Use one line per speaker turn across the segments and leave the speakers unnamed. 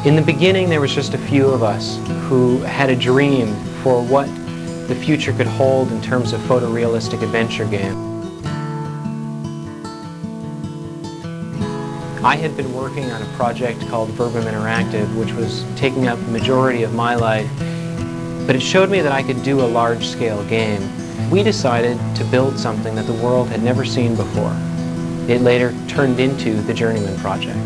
In the beginning, there was just a few of us who had a dream for what the future could hold in terms of photorealistic adventure game. I had been working on a project called Verbum Interactive, which was taking up the majority of my life, but it showed me that I could do a large-scale game. We decided to build something that the world had never seen before. It later turned into the Journeyman project.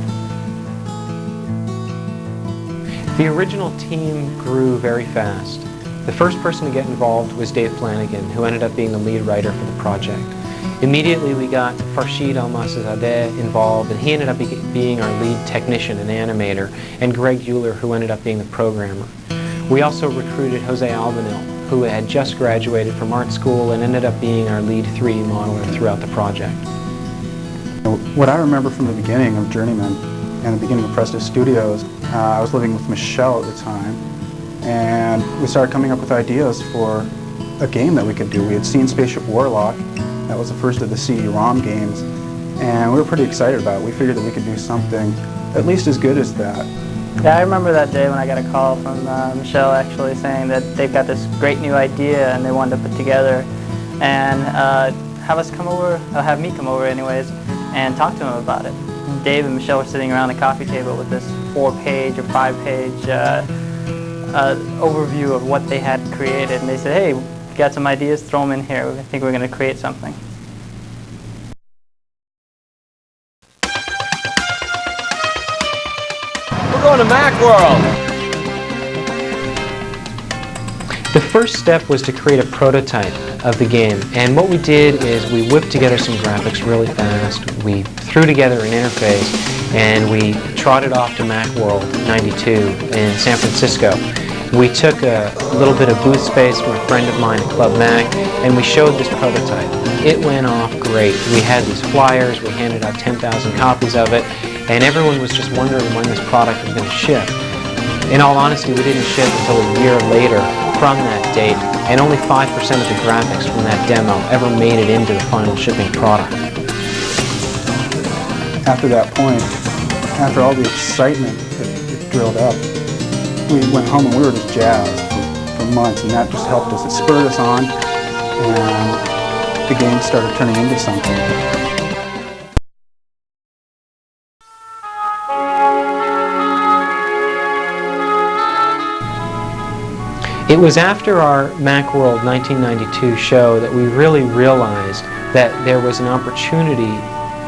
The original team grew very fast. The first person to get involved was Dave Flanagan, who ended up being the lead writer for the project. Immediately we got Farshid Almasazadeh involved, and he ended up being our lead technician and animator, and Greg Euler, who ended up being the programmer. We also recruited Jose Albanil, who had just graduated from art school and ended up being our lead 3D modeler throughout the project.
What I remember from the beginning of Journeyman and the beginning of Presto Studios, I was living with Michelle at the time, and we started coming up with ideas for a game that we could do. We had seen Spaceship Warlock. That was the first of the CD-ROM games, and we were pretty excited about it. We figured that we could do something at least as good as that.
Yeah, I remember that day when I got a call from Michelle actually saying that they've got this great new idea and they wanted to put together and have me come over anyways and talk to them about it. Dave and Michelle were sitting around the coffee table with this 4-page or 5-page overview of what they had created, and they said, hey, got some ideas, throw them in here. I think we're going to create something.
We're going to Macworld!
The first step was to create a prototype of the game, and what we did is we whipped together some graphics really fast, we threw together an interface, and we trotted off to Macworld 92 in San Francisco. We took a little bit of booth space from a friend of mine at Club Mac, and we showed this prototype. It went off great. We had these flyers, we handed out 10,000 copies of it, and everyone was just wondering when this product was going to ship. In all honesty, we didn't ship until a year later from that date, and only 5% of the graphics from that demo ever made it into the final shipping product.
After that point, after all the excitement that drilled up, we went home and we were just jazzed for months, and that just helped us. It spurred us on, and the game started turning into something.
It was after our Macworld 1992 show that we really realized that there was an opportunity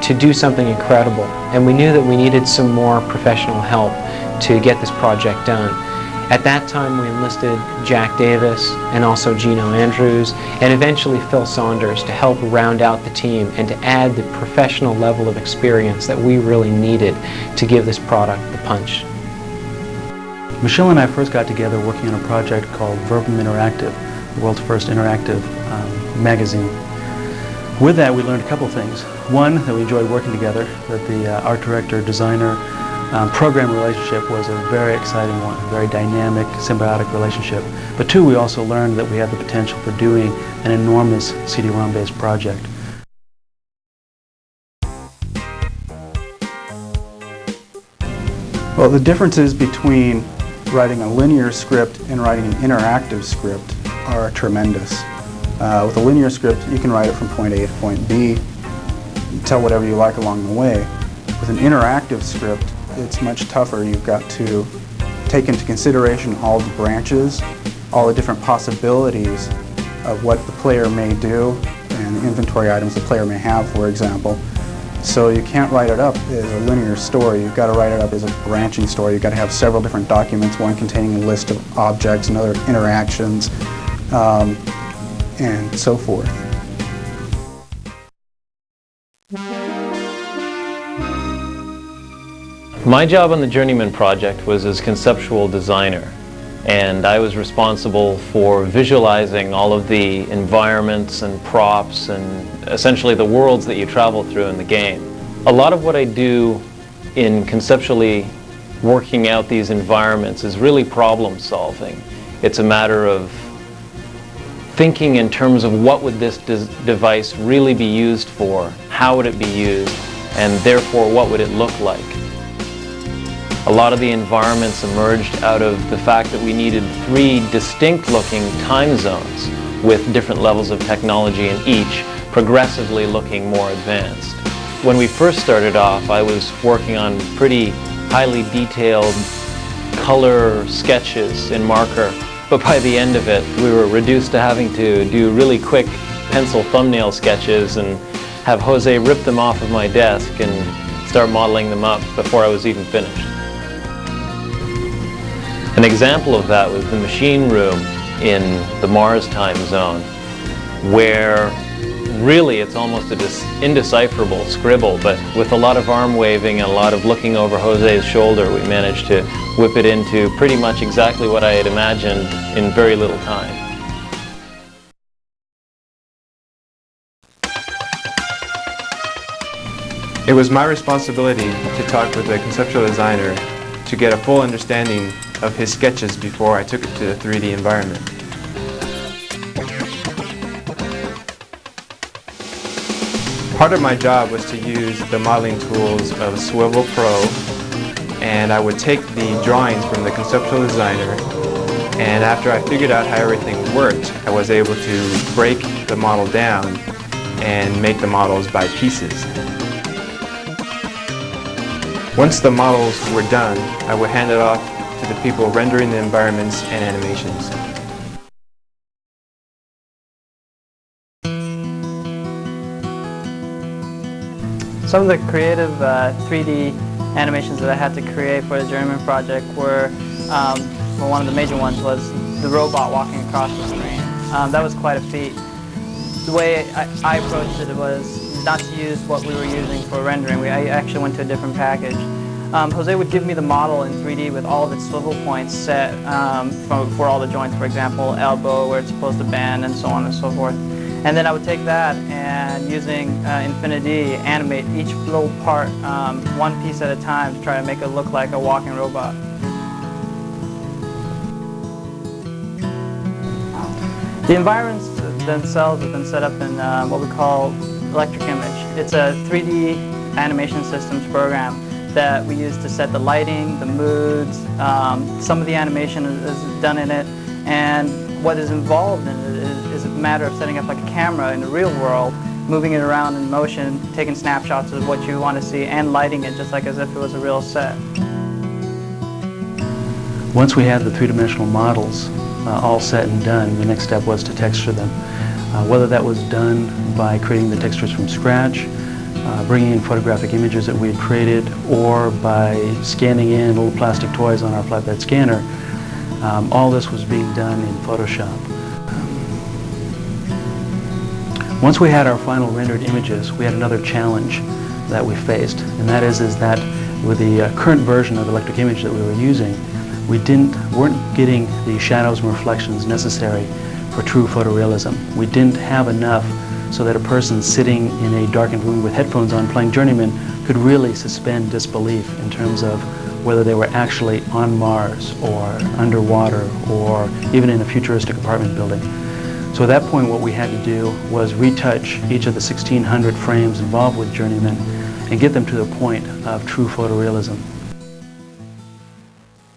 to do something incredible, and we knew that we needed some more professional help to get this project done. At that time we enlisted Jack Davis and also Gino Andrews and eventually Phil Saunders to help round out the team and to add the professional level of experience that we really needed to give this product the punch.
Michelle and I first got together working on a project called Verbum Interactive, the world's first interactive magazine. With that, we learned a couple things. One, that we enjoyed working together, that the art director, designer, program relationship was a very exciting one, a very dynamic, symbiotic relationship. But two, we also learned that we had the potential for doing an enormous CD-ROM based project.
Well, the differences between writing a linear script and writing an interactive script are tremendous. With a linear script, you can write it from point A to point B, tell whatever you like along the way. With an interactive script, it's much tougher. You've got to take into consideration all the branches, all the different possibilities of what the player may do, and the inventory items the player may have, for example. So you can't write it up as a linear story. You've got to write it up as a branching story. You've got to have several different documents, one containing a list of objects and other interactions, and so forth.
My job on the Journeyman project was as conceptual designer, and I was responsible for visualizing all of the environments and props and essentially the worlds that you travel through in the game. A lot of what I do in conceptually working out these environments is really problem solving. It's a matter of thinking in terms of what would this device really be used for, how would it be used, and therefore what would it look like. A lot of the environments emerged out of the fact that we needed 3 distinct-looking time zones with different levels of technology in each, progressively looking more advanced. When we first started off, I was working on pretty highly detailed color sketches in marker, but by the end of it, we were reduced to having to do really quick pencil thumbnail sketches and have Jose rip them off of my desk and start modeling them up before I was even finished. An example of that was the machine room in the Mars time zone, where really it's almost an indecipherable scribble, but with a lot of arm waving and a lot of looking over Jose's shoulder, we managed to whip it into pretty much exactly what I had imagined in very little time.
It was my responsibility to talk with the conceptual designer to get a full understanding of his sketches before I took it to the 3D environment. Part of my job was to use the modeling tools of Swivel Pro, and I would take the drawings from the conceptual designer, and after I figured out how everything worked, I was able to break the model down and make the models by pieces. Once the models were done, I would hand it off to the people rendering the environments and animations.
Some of the creative 3D animations that I had to create for the Journeyman project were, well, one of the major ones was the robot walking across the screen. That was quite a feat. The way I approached it was not to use what we were using for rendering. I actually went to a different package. Jose would give me the model in 3D with all of its swivel points set for all the joints, for example, elbow, where it's supposed to bend, and so on and so forth. And then I would take that and using Infinity, animate each little part one piece at a time to try to make it look like a walking robot. The environments themselves have been set up in what we call Electric Image. It's a 3D animation systems program that we use to set the lighting, the moods. Some of the animation is done in it, and what is involved in it is a matter of setting up like a camera in the real world, moving it around in motion, taking snapshots of what you want to see, and lighting it just like as if it was a real set.
Once we had the three-dimensional models all set and done, the next step was to texture them. Whether that was done by creating the textures from scratch, bringing in photographic images that we had created, or by scanning in little plastic toys on our flatbed scanner, all this was being done in Photoshop. Once we had our final rendered images, we had another challenge that we faced, and that is that with the current version of Electric Image that we were using, we weren't getting the shadows and reflections necessary for true photorealism. We didn't have enough so that a person sitting in a darkened room with headphones on playing Journeyman could really suspend disbelief in terms of whether they were actually on Mars or underwater or even in a futuristic apartment building. So at that point what we had to do was retouch each of the 1,600 frames involved with Journeyman and get them to the point of true photorealism.